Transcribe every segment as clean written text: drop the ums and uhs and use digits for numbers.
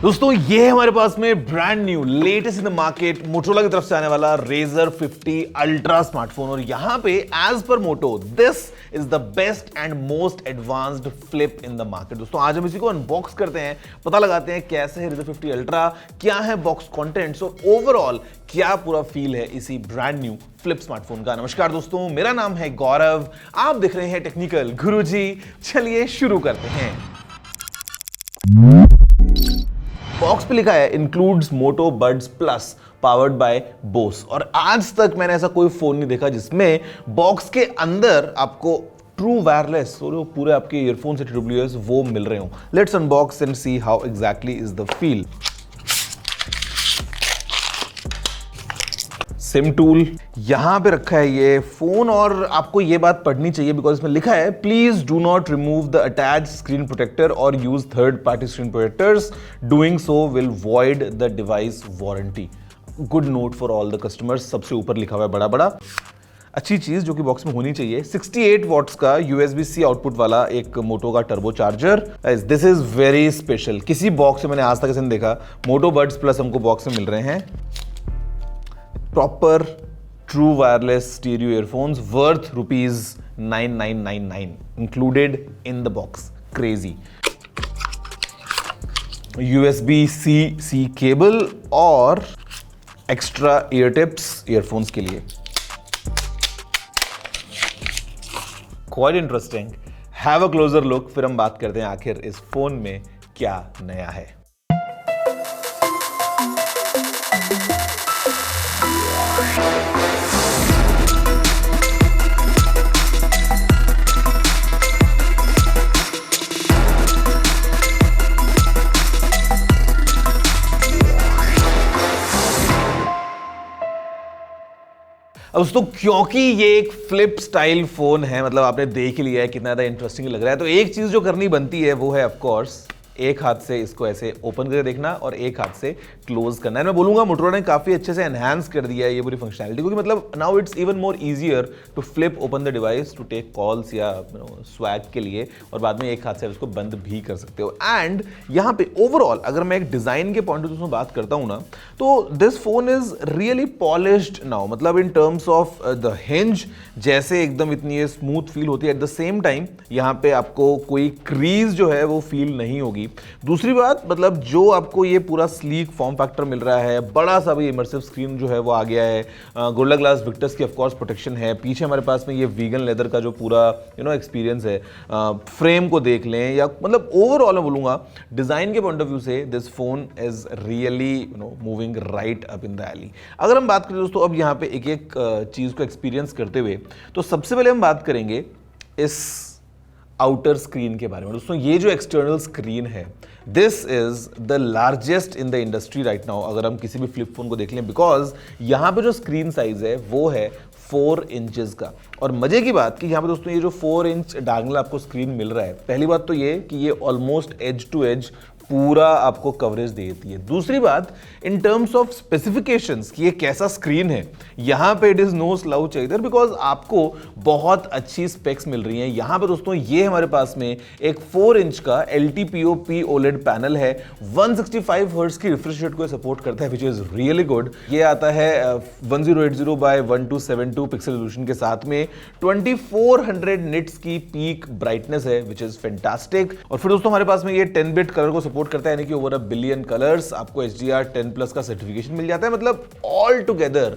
दोस्तों ये है हमारे पास में brand new latest in the market Motorola की तरफ से आने वाला Razr 50 अल्ट्रा स्मार्टफोन। और यहां पे as per Moto this is the best and most advanced flip in the market. दोस्तों आज हम इसी को अनबॉक्स करते हैं, पता लगाते हैं कैसे है Razr 50 अल्ट्रा, क्या है बॉक्स कंटेंट्स और ओवरऑल क्या पूरा फील है इसी ब्रांड न्यू फ्लिप स्मार्टफोन का। नमस्कार दोस्तों, मेरा नाम है गौरव, आप देख रहे हैं टेक्निकल गुरुजी। चलिए शुरू करते हैं। बॉक्स पे लिखा है includes Moto buds plus powered by Bose. और आज तक मैंने ऐसा कोई फोन नहीं देखा जिसमें बॉक्स के अंदर आपको ट्रू वायरलेस और पूरे आपके ईयरफोन से TWS वो मिल रहे हो। Let's unbox and see how exactly is the feel. SIM tool यहां पे रखा है ये फोन, और आपको ये बात पढ़नी चाहिए बिकॉज इसमें लिखा है please do not remove the attached screen protector और use third party screen protectors, doing so will void the device warranty. Good note for all the customers, सबसे ऊपर लिखा हुआ है बड़ा बड़ा। अच्छी चीज जो कि बॉक्स में होनी चाहिए, 68 वॉट्स का USB-C आउटपुट वाला एक मोटो का turbo charger. This is very special, किसी बॉक्स में मैंने आज तक ऐसे नहीं देखा। मोटो बड्स प्लस हमको बॉक्स में मिल रहे हैं। Proper true wireless stereo earphones worth ₹9999 included in the box. Crazy. USB-C cable और एक्स्ट्रा ईयर टिप्स ईयरफोन्स के लिए। Quite interesting. Have a closure look, फिर हम बात करते हैं आखिर इस फोन में क्या नया है। अब दोस्तों क्योंकि ये एक फ्लिप स्टाइल फोन है, मतलब आपने देख ही लिया है कितना ज्यादा इंटरेस्टिंग लग रहा है, तो एक चीज जो करनी बनती है वो है ऑफ कोर्स एक हाथ से इसको ऐसे ओपन करके देखना और एक हाथ से क्लोज करना है। मैं बोलूंगा मोटोरोला ने काफी अच्छे से एनहांस कर दिया है ये पूरी फंक्शनैलिटी, क्योंकि मतलब now it's even more easier to flip open the device to take calls या स्वैग के लिए, और बाद में एक हाथ से उसको बंद भी कर सकते हो। एंड यहाँ पे ओवरऑल अगर मैं एक डिजाइन के पॉइंट ऑफ व्यू से बात करता हूँ ना, तो this phone is really polished now, मतलब in terms of the hinge जैसे एकदम इतनी स्मूथ फील होती है, एट द सेम टाइम यहाँ पे आपको कोई क्रीज जो है वो फील नहीं होगी। दूसरी बात, मतलब जो आपको ये पूरा स्लीक फॉर्म फैक्टर मिल रहा है, बड़ा सा भी इमर्सिव स्क्रीन जो है वो आ गया है, गोरिल्ला ग्लास विक्टर्स की ऑफ कोर्स प्रोटेक्शन है, पीछे हमारे पास में ये वीगन लेदर का जो पूरा एक्सपीरियंस है, फ्रेम को देख लें, या मतलब ओवरऑल मैं बोलूंगा डिजाइन के पॉइंट ऑफ व्यू से this phone is really moving right up in the alley. अगर हम बात करें दोस्तों अब यहाँ पे एक एक चीज को एक्सपीरियंस करते हुए, तो सबसे पहले हम बात करेंगे इस आउटर स्क्रीन के बारे में। दोस्तों ये जो एक्सटर्नल स्क्रीन है, this is the largest in the industry right now अगर हम किसी भी फ्लिप फोन को देख लें, बिकॉज यहाँ पे जो स्क्रीन साइज है वो है 4 इंचेस का। और मजे की बात कि यहाँ पे दोस्तों ये जो 4 इंच डायगोनल आपको स्क्रीन मिल रहा है, पहली बात तो ये कि ये ऑलमोस्ट एज टू एज पूरा आपको कवरेज देती है। दूसरी बात इन टर्म्स ऑफ स्पेसिफिकेशंस कि ये कैसा स्क्रीन है, यहाँ पे इट इज नो स्लाउच इधर, बिकॉज आपको बहुत अच्छी स्पेक्स मिल रही हैं। यहाँ पे दोस्तों ये हमारे पास में एक 4 इंच का LTPO OLED पैनल है, 165 हर्ट्ज की रिफ्रेश रेट को सपोर्ट करता है, विच इज रियली गुड। ये आता है 1080 बाय 1272 पिक्सल रेजोल्यूशन के साथ में, 2400 निट्स की पीक ब्राइटनेस है, विच इज फैंटास्टिक। और फिर दोस्तों हमारे पास में ये 10 बिट कलर को सपोर्ट करता है, यानी कि ओवर 1 बिलियन कलर्स, आपको HDR10+ का सर्टिफिकेशन मिल जाता है। मतलब all together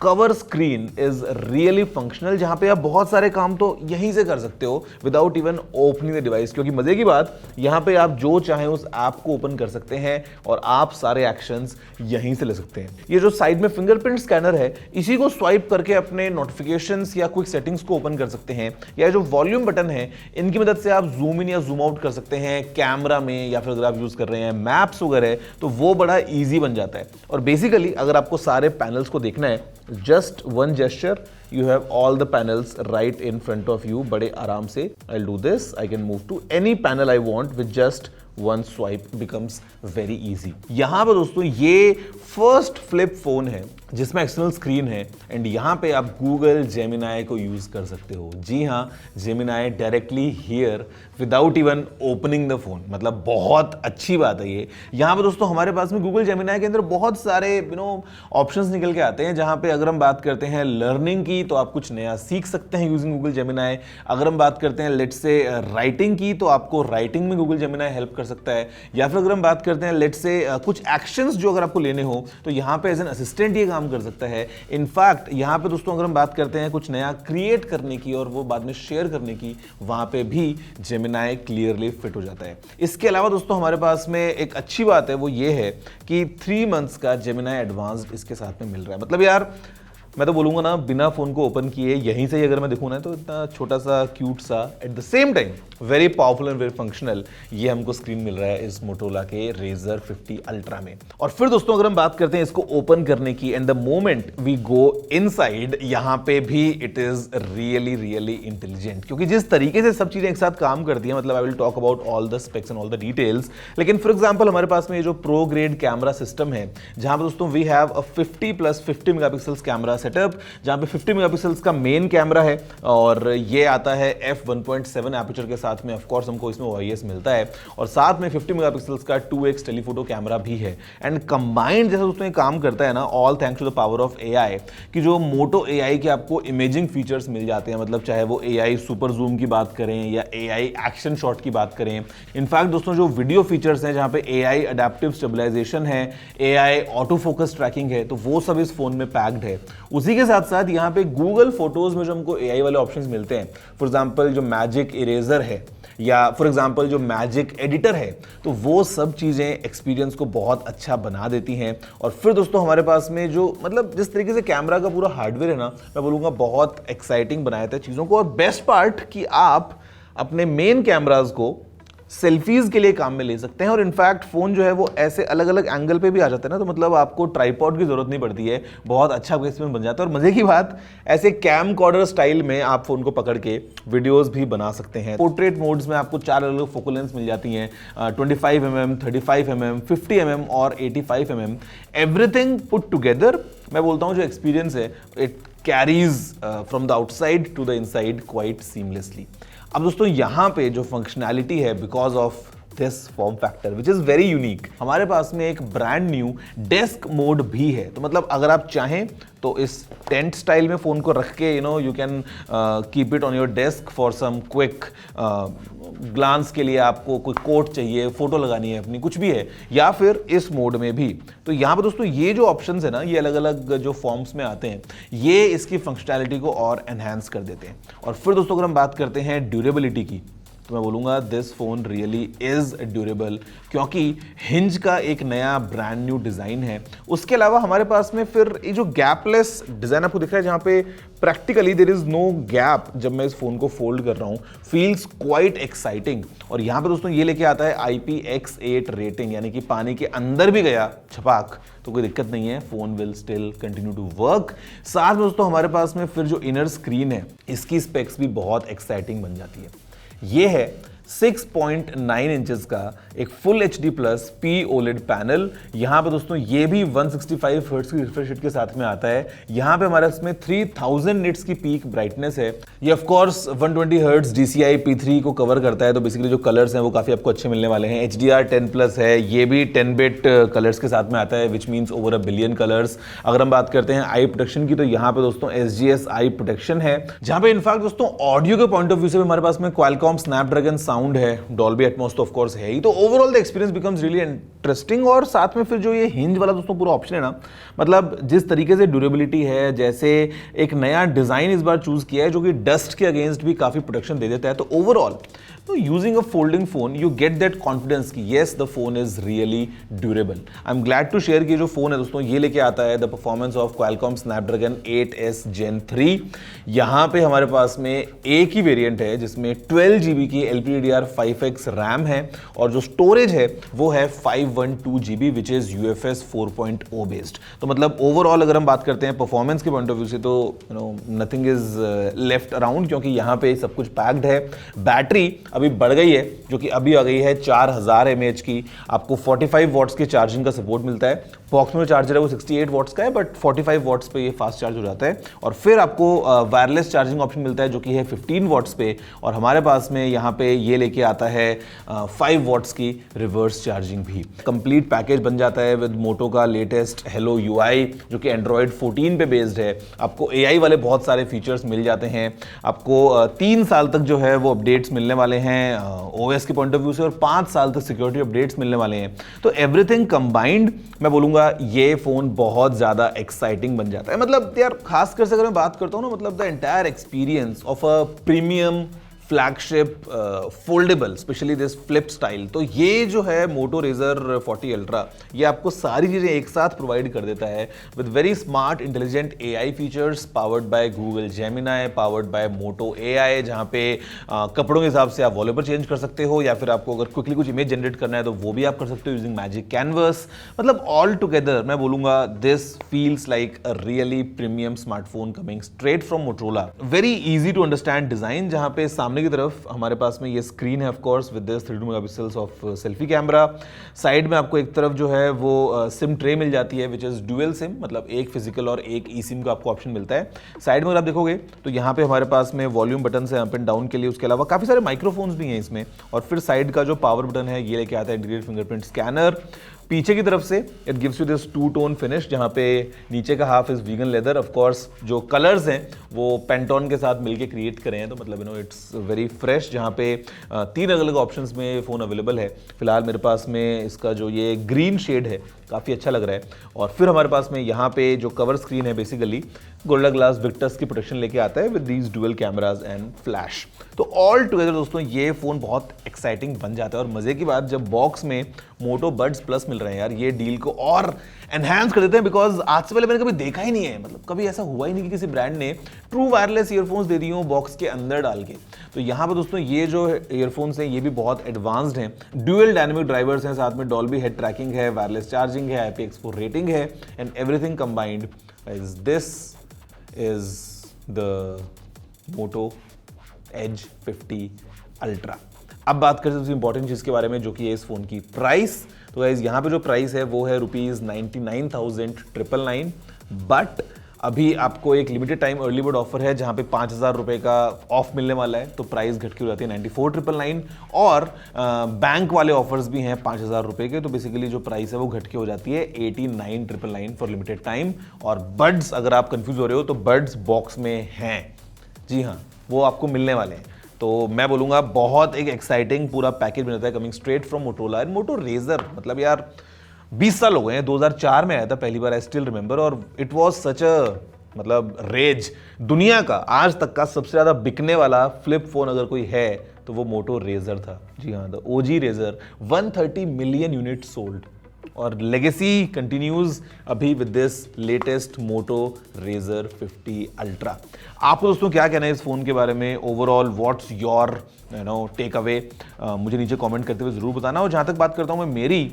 cover screen is really functional, जहां पे आप बहुत सारे काम तो यहीं से कर सकते हो without even opening the device. क्योंकि मजे की बात, यहां पे आप जो चाहें उस ऐप को ओपन कर सकते हैं और आप सारे एक्शंस यहीं से ले सकते हैं। ये जो साइड में फिंगरप्रिंट स्कैनर है, इसी को स्वाइप करके अपने नोटिफिकेशंस या क्विक सेटिंग्स को ओपन कर सकते हैं, या जो वॉल्यूम बटन है इनकी मदद से आप जूम इन या जूम आउट कर सकते हैं कैमरा में, या फिर अगर आप यूज कर रहे हैं मैप्स वगैरह तो वो बड़ा ईजी बन जाता है। और बेसिकली अगर आपको सारे पैनल्स को देखना है, just one gesture you have all the panels right in front of you बड़े आराम से। I'll do this, I can move to any panel I want with just one swipe, becomes very easy। यहां पर दोस्तों ये first flip phone है जिसमें external screen है एंड यहाँ पे आप गूगल जेमिनाई को यूज कर सकते हो। जी हाँ, Gemini directly here without even opening the phone, मतलब बहुत अच्छी बात है ये। यहाँ पे दोस्तों हमारे पास में गूगल जेमिनाई के अंदर बहुत सारे ऑप्शंस निकल के आते हैं, जहाँ पे अगर हम बात करते हैं लर्निंग की तो आप कुछ नया सीख सकते हैं यूजिंग गूगल जेमिनाई। अगर हम बात करते हैं लेट्स से राइटिंग की तो आपको राइटिंग में गूगल जेमिनाई हेल्प कर सकता है। या फिर अगर हम बात करते हैं लेट्स से कुछ एक्शंस जो अगर आपको लेने हो तो यहाँ पे एज एन असिस्टेंट ये काम कर सकता है। इनफैक्ट यहाँ पे दोस्तों अगर हम बात करते हैं कुछ नया क्रिएट करने की और वो बाद में शेयर करने की, वहाँ पे भी जेमिनाई क्लियरली फिट हो जाता है। इसके अलावा दोस्तों हमारे पास में एक अच्छी बात है, वो ये है कि 3 मंथ्स का जेमिनाई एडवांस्ड इसके साथ में मिल रहा है। मतलब यार मैं तो बोलूंगा ना, बिना फोन को ओपन किए यहीं से ही अगर मैं देखूँ ना तो इतना छोटा सा क्यूट सा at the same time very powerful and very functional ये हमको स्क्रीन मिल रहा है इस मोटोरोला के Razr 50 अल्ट्रा में। और फिर दोस्तों अगर हम बात करते हैं इसको ओपन करने की, and the moment we go inside, यहाँ पे भी it is really really intelligent, क्योंकि जिस तरीके से सब चीजें एक साथ काम करती है, मतलब I will talk about all the specs and all the details. लेकिन फॉर एग्जाम्पल हमारे पास में ये जो प्रो ग्रेड कैमरा सिस्टम है, जहां पर दोस्तों we have a 50+50 megapixels camera setup, जहां पे 50 मेगापिक्सल्स का मेन कैमरा है और ये आता है f1.7 एपर्चर के साथ में। ऑफ कोर्स हमको इसमें OIS मिलता है और साथ में 50 मेगापिक्सल्स का 2x टेलीफोटो कैमरा भी है। एंड कंबाइंड जैसे दोस्तों ये काम करता है ना, all thanks to the power of AI, कि जो मोटो AI के आपको इमेजिंग फीचर्स मिल जाते हैं, मतलब चाहे वो AI सुपर जूम की बात करें या AI एक्शन शॉट की बात करें। इनफैक्ट दोस्तों जो वीडियो फीचर्स हैं जहां पे AI अडेप्टिव स्टेबलाइजेशन है, AI ऑटो फोकस ट्रैकिंग है, तो वो सब इस फोन में पैक्ड है। उसी के साथ साथ यहाँ पे गूगल फोटोज में जो हमको AI वाले ऑप्शंस मिलते हैं, फॉर एग्जांपल जो मैजिक इरेजर है या फॉर एग्जांपल जो मैजिक एडिटर है, तो वो सब चीज़ें एक्सपीरियंस को बहुत अच्छा बना देती हैं। और फिर दोस्तों हमारे पास में जो मतलब जिस तरीके से कैमरा का पूरा हार्डवेयर है ना, मैं बोलूँगा बहुत एक्साइटिंग बनाया था चीज़ों को। और बेस्ट पार्ट कि आप अपने मेन कैमराज को सेल्फीज के लिए काम में ले सकते हैं। और इनफैक्ट फोन जो है वो ऐसे अलग अलग एंगल पे भी आ जाता है ना, तो मतलब आपको ट्राइपॉड की जरूरत नहीं पड़ती है, बहुत अच्छा एक्सपीरियंस बन जाता है। और मजे की बात, ऐसे कैमकॉर्डर स्टाइल में आप फोन को पकड़ के वीडियोस भी बना सकते हैं। पोर्ट्रेट मोड्स में आपको 4 अलग फोकल लेंस मिल जाती हैं, 25mm, 35mm, 50mm और 85mm, एवरीथिंग पुट टुगेदर। मैं बोलता हूँ जो एक्सपीरियंस है it carries from the outside to the inside quite seamlessly. अब दोस्तों यहाँ पे जो फंक्शनैलिटी है because of this form factor which is very unique, हमारे पास में एक ब्रांड न्यू डेस्क मोड भी है। तो मतलब अगर आप चाहें तो इस टेंट स्टाइल में फोन को रख के you can keep it on your desk for some quick glance के लिए, आपको कोई कोट चाहिए, फोटो लगानी है अपनी, कुछ भी है, या फिर इस मोड में भी। तो यहाँ पे दोस्तों ये जो ऑप्शंस है ना, ये अलग अलग जो फॉर्म्स में आते हैं, ये इसकी फंक्शनैलिटी को और एनहांस कर देते हैं। और फिर दोस्तों अगर हम बात करते हैं ड्यूरेबिलिटी की, तो मैं बोलूँगा this phone really is durable, क्योंकि हिंज का एक नया ब्रांड न्यू डिज़ाइन है। उसके अलावा हमारे पास में फिर ये जो गैपलेस डिज़ाइन आपको दिख रहा है, जहाँ पे practically there is no gap जब मैं इस फोन को फोल्ड कर रहा हूँ, फील्स क्वाइट एक्साइटिंग। और यहाँ पे दोस्तों ये लेके आता है IPX8 रेटिंग, यानी कि पानी के अंदर भी गया छपाक तो कोई दिक्कत नहीं है, phone will still continue to work. साथ में दोस्तों हमारे पास में फिर जो इनर स्क्रीन है, इसकी स्पेक्स भी बहुत एक्साइटिंग बन जाती है। ये है 6.9 इंचेस का एक full HD plus P OLED panel. यहाँ पे दोस्तों ये भी 165 हर्ट्ज की रिफ्रेश रेट के साथ में आता है। यहाँ पे हमारे इसमें 3000 निट्स की पीक ब्राइटनेस है। ये of course 120 hertz DCI P3 को कवर करता है, तो बेसिकली जो कलर्स हैं वो काफ़ी आपको अच्छे मिलने वाले हैं। HDR 10+ है, ये भी 10 बिट कलर्स के साथ में आता है, which means over 1 billion colours. अगर हम बात करते हैं आई प्रोटेक्शन की, तो यहाँ पे दोस्तों SGS आई प्रोटेक्शन है, जहाँ पे इनफैक्ट दोस्तों ऑडियो के पॉइंट ऑफ व्यू से हमारे पास में Qualcomm Snapdragon साउंड है, Dolby Atmos तो ऑफ कोर्स है ही। तो overall the experience becomes really interesting. और साथ में फिर जो ये हिंज वाला दोस्तों पूरा ऑप्शन है ना, मतलब जिस तरीके से ड्यूरेबिलिटी है, जैसे एक नया डिजाइन इस बार चूज किया है जो कि डस्ट के अगेंस्ट भी काफी प्रोटेक्शन दे देता है। तो ओवरऑल तो using a folding phone you get that confidence कि yes the phone is really durable. I am glad to share कि जो फोन है दोस्तों ये लेके आता है the performance of Qualcomm Snapdragon 8s Gen 3। यहाँ पे हमारे पास में एक ही वेरिएंट है जिसमें 12 GB की LPDDR5X रैम है और जो स्टोरेज है वो है 512 GB which is UFS 4.0 based. तो मतलब ओवरऑल अगर हम बात करते हैं परफॉर्मेंस के पॉइंट ऑफ व्यू से, तो नथिंग इज लेफ्ट अराउंड, क्योंकि यहाँ पे सब कुछ पैक्ड है। बैटरी अभी बढ़ गई है, जो कि अभी आ गई है 4000 mAh की। आपको 45 वॉट्स के चार्जिंग का सपोर्ट मिलता है। बॉक्स में चार्जर है वो 68 वॉट्स का है, बट 45 वॉट्स पे ये फास्ट चार्ज हो जाता है। और फिर आपको वायरलेस चार्जिंग ऑप्शन मिलता है जो कि है 15 वॉट्स पे, और हमारे पास में यहाँ पे ये लेके आता है 5 वॉट्स की रिवर्स चार्जिंग भी। कंप्लीट पैकेज बन जाता है विद मोटो का लेटेस्ट हेलो यूआई जो कि एंड्रॉयड 14 पे बेस्ड है। आपको एआई वाले बहुत सारे फीचर्स मिल जाते हैं। आपको 3 साल तक जो है वो अपडेट्स मिलने वाले हैं ओएस के पॉइंट ऑफ व्यू से, और 5 साल तक सिक्योरिटी अपडेट्स मिलने वाले हैं। तो एवरीथिंग कंबाइंड मैं बोलूंगा ये फोन बहुत ज्यादा एक्साइटिंग बन जाता है। मतलब यार खासकर से अगर मैं बात करता हूँ ना, मतलब the entire experience of a premium flagship foldable, specially this flip style, तो ये जो है मोटो रेजर 40 अल्ट्रा ये आपको सारी चीज़ें एक साथ प्रोवाइड कर देता है with very smart intelligent AI features powered by Google Gemini, powered by Moto AI, जहाँ पे कपड़ों के हिसाब से आप वॉलपेपर चेंज कर सकते हो, या फिर आपको अगर क्विकली कुछ इमेज जनरेट करना है तो वो भी आप कर सकते हो यूजिंग मैजिक कैनवस। मतलब ऑल टुगेदर मैं बोलूँगा this feels like a really premium smartphone coming straight from Motorola. Very easy to understand design, जहाँ पे सामने की तरफ हमारे पास में ये स्क्रीन है of course with this 32 megapixels of selfie camera. Side में आपको एक तरफ जो है वो सिम ट्रे मिल जाती है विच इज डुअल सिम, मतलब एक फिजिकल और एक ई सिम का आपको ऑप्शन मिलता है। साइड में अगर आप देखोगे तो यहाँ पे हमारे पास में वॉल्यूम बटन है अप एंड डाउन के लिए, उसके अलावा काफी सारे माइक्रोफोन्स भी हैं इसमें। और फिर साइड का जो पावर बटन है ये लेके आता है इंटीग्रेटेड फिंगरप्रिंट स्कैनर। पीछे की तरफ से it gives you this 2 tone finish, जहाँ पे नीचे का half is vegan leather. Of course जो कलर्स हैं वो पेंटोन के साथ मिलके क्रिएट करे हैं, तो मतलब इट्स वेरी फ्रेश। जहाँ पे 3 अलग अलग ऑप्शंस में फ़ोन अवेलेबल है। फिलहाल मेरे पास में इसका जो ये ग्रीन शेड है काफ़ी अच्छा लग रहा है। और फिर हमारे पास में यहाँ पे जो कवर स्क्रीन है बेसिकली गोरिल्ला ग्लास विक्टस की प्रोटेक्शन लेके आता है with these dual cameras and flash. तो ऑल टुगेदर दोस्तों ये फ़ोन बहुत एक्साइटिंग बन जाता है। और मज़े की बात, जब बॉक्स में मोटो बड्स प्लस मिल रहे हैं यार, ये डील को और एनहांस कर देते हैं, बिकॉज आज से पहले मैंने कभी देखा ही नहीं है, मतलब कभी ऐसा हुआ ही नहीं कि किसी ब्रांड ने ट्रू वायरलेस ईयरफोन्स दे दी हो बॉक्स के अंदर डाल के। तो यहाँ पर दोस्तों ये जो ईयरफोन्स हैं ये भी बहुत एडवांस्ड हैं। ड्यूअल डायनेमिक ड्राइवर्स हैं, साथ में डॉल्बी हेड ट्रैकिंग है, वायरलेस चार्जिंग है, IPX4 रेटिंग है, and everything combined is this is the Moto Edge 50 ultra. अब बात करते हैं इंपॉर्टेंट चीज़ के बारे में, जो कि है इस फोन की प्राइस। तो गाइस यहाँ पे जो प्राइस है वो है ₹99,999, बट अभी आपको एक limited time early bird offer है जहाँ पे 5,000 रुपये का ऑफ मिलने वाला है, तो प्राइस घट के हो जाती है 94,999। और बैंक वाले ऑफर्स भी हैं 5,000 रुपये के, तो बेसिकली जो प्राइस है वो घट के हो जाती है 89,999 फॉर लिमिटेड टाइम। और बड्स अगर आप कंफ्यूज हो रहे हो तो बड्स बॉक्स में हैं, जी हाँ, वो आपको मिलने वाले हैं। तो मैं बोलूँगा बहुत एक एक्साइटिंग पूरा पैकेज मिलता है coming straight from Motorola and Moto Razr. मतलब यार 20 साल हो गए हैं, 2004 में आया था पहली बार, आई स्टिल रिमेंबर, और इट वाज सच अ मतलब रेज। दुनिया का आज तक का सबसे ज़्यादा बिकने वाला फ्लिप फोन अगर कोई है तो वो मोटो रेजर था, जी हाँ, the OG Razr. 130 million unit sold, और लेगेसी कंटिन्यूज अभी with this latest Moto Razr 50 ultra. आपको दोस्तों क्या कहना है इस फोन के बारे में? Overall what's your takeaway? मुझे नीचे कमेंट करते हुए जरूर बताना। और जहां तक बात करता हूं मैं मेरी,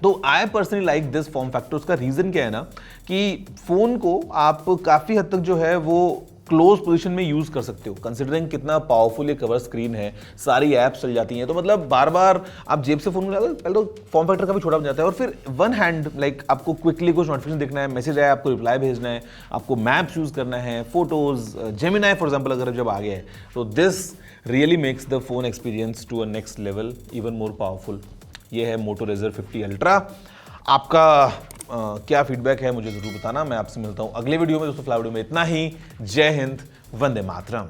तो I personally like this form factor. उसका रीजन क्या है ना कि फोन को आप काफी हद तक जो है वो क्लोज पोजीशन में यूज कर सकते हो, कंसिडरिंग कितना पावरफुल ये कवर स्क्रीन है, सारी ऐप्स चल जाती हैं। तो मतलब बार बार आप जेब से फोन में पहले तो फॉर्म फैक्टर का भी छोटा बन जाता है, और फिर वन हैंड लाइक आपको क्विकली कुछ नोटिफिकेशन देखना है, मैसेज आया, आपको रिप्लाई भेजना है, आपको मैप्स यूज करना है, फोटोज, जेमिनाई फॉर एग्जाम्पल अगर जब आ गया है, तो this really makes the phone experience to a next level, even more powerful. ये है मोटो रेजर 50 अल्ट्रा। आपका क्या फीडबैक है मुझे जरूर बताना। मैं आपसे मिलता हूं अगले वीडियो में दोस्तों। फिलहाल वीडियो में इतना ही। जय हिंद, वंदे मातरम।